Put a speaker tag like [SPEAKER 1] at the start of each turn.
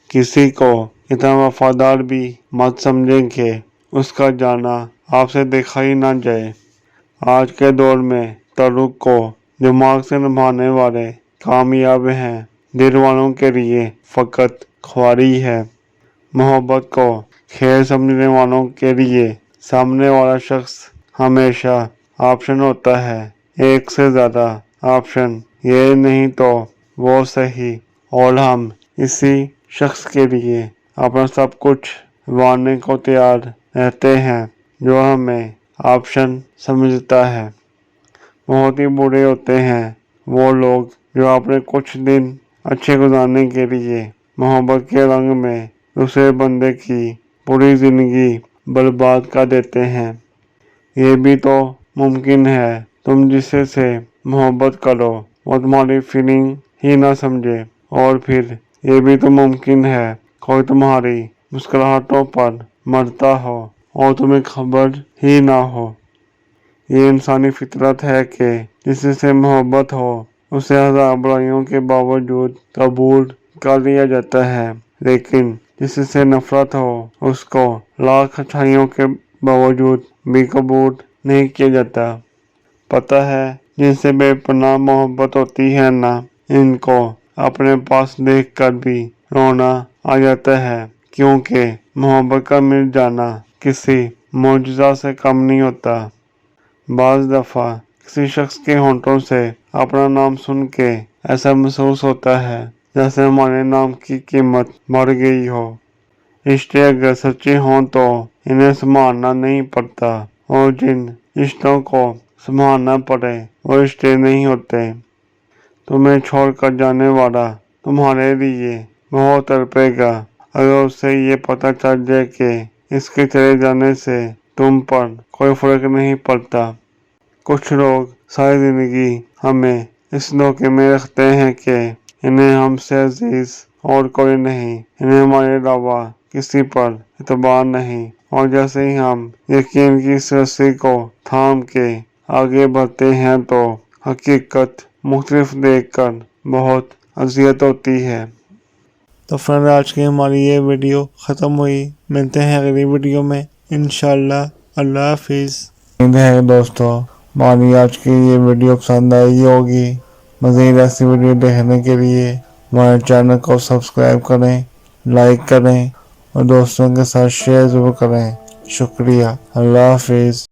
[SPEAKER 1] किसी को इतना वफादार भी मत समझें कि उसका जाना आपसे देखा ही ना जाए। आज के दौर में ताल्लुक को दिमाग से निभाने वाले कामयाब हैं, दिल वालों के लिए फकत ख्वारी है। मोहब्बत को खेल समझने वालों के लिए सामने वाला शख्स हमेशा ऑप्शन होता है, एक से ज़्यादा ऑप्शन। ये नहीं तो वो सही, और हम इसी शख्स के लिए अपना सब कुछ वारने को तैयार रहते हैं जो हमें ऑप्शन समझता है। बहुत ही बुरे होते हैं वो लोग जो अपने कुछ दिन अच्छे गुजारने के लिए मोहब्बत के रंग में दूसरे बंदे की पूरी जिंदगी बर्बाद कर देते हैं। ये भी तो मुमकिन है तुम जिससे से मोहब्बत करो वो तुम्हारी फीलिंग ही ना समझे, और फिर ये भी तो मुमकिन है कोई तुम्हारी मुस्कुराहटों पर मरता हो और तुम्हें खबर ही ना हो। ये इंसानी फितरत है कि जिससे मोहब्बत हो उसे हजार बुराइयों के बावजूद कबूल कर लिया जाता है, लेकिन जिससे नफरत हो उसको लाख अच्छाइयों के बावजूद भी कबूल नहीं किया जाता। पता है जिनसे बेपनाह मोहब्बत होती है ना, इनको अपने पास देखकर भी रोना आ जाता है, क्योंकि मोहब्बत का मिल जाना किसी मौजूदा से कम नहीं होता। बाज़ दफ़ा किसी शख्स के होंठों से अपना नाम सुन के ऐसा महसूस होता है जैसे हमारे नाम की कीमत बढ़ गई हो। रिश्ते अगर सच्चे हों तो इन्हें संभालना नहीं पड़ता, और जिन रिश्तों को संभालना पड़े वो रिश्ते नहीं होते। तुम्हें छोड़कर जाने वाला तुम्हारे लिए बहुत तड़पेगा अगर उसे ये पता चल जाए कि इसके चले जाने से तुम पर कोई फर्क नहीं पड़ता। कुछ लोग सारी जिंदगी हमें इस धोखे में रखते हैं कि इन्हें हमसे अजीज और कोई नहीं, इन्हें हमारे अलावा किसी पर एतबार नहीं, और जैसे ही हम यकीन की इस रस्सी को थाम के आगे बढ़ते हैं तो हकीकत मुख्तलिफ देखकर बहुत अजियत होती है। तो फ्रेंड, आज की हमारी ये वीडियो ख़त्म हुई। मिलते हैं अगली वीडियो में इंशाल्लाह। अल्लाह हाफिज़। उम्मीद है दोस्तों हमारी आज की ये वीडियो पसंद आई होगी। मज़ीद ऐसी वीडियो देखने के लिए हमारे चैनल को सब्सक्राइब करें, लाइक करें और दोस्तों के साथ शेयर ज़रूर करें। शुक्रिया। अल्लाह हाफिज़।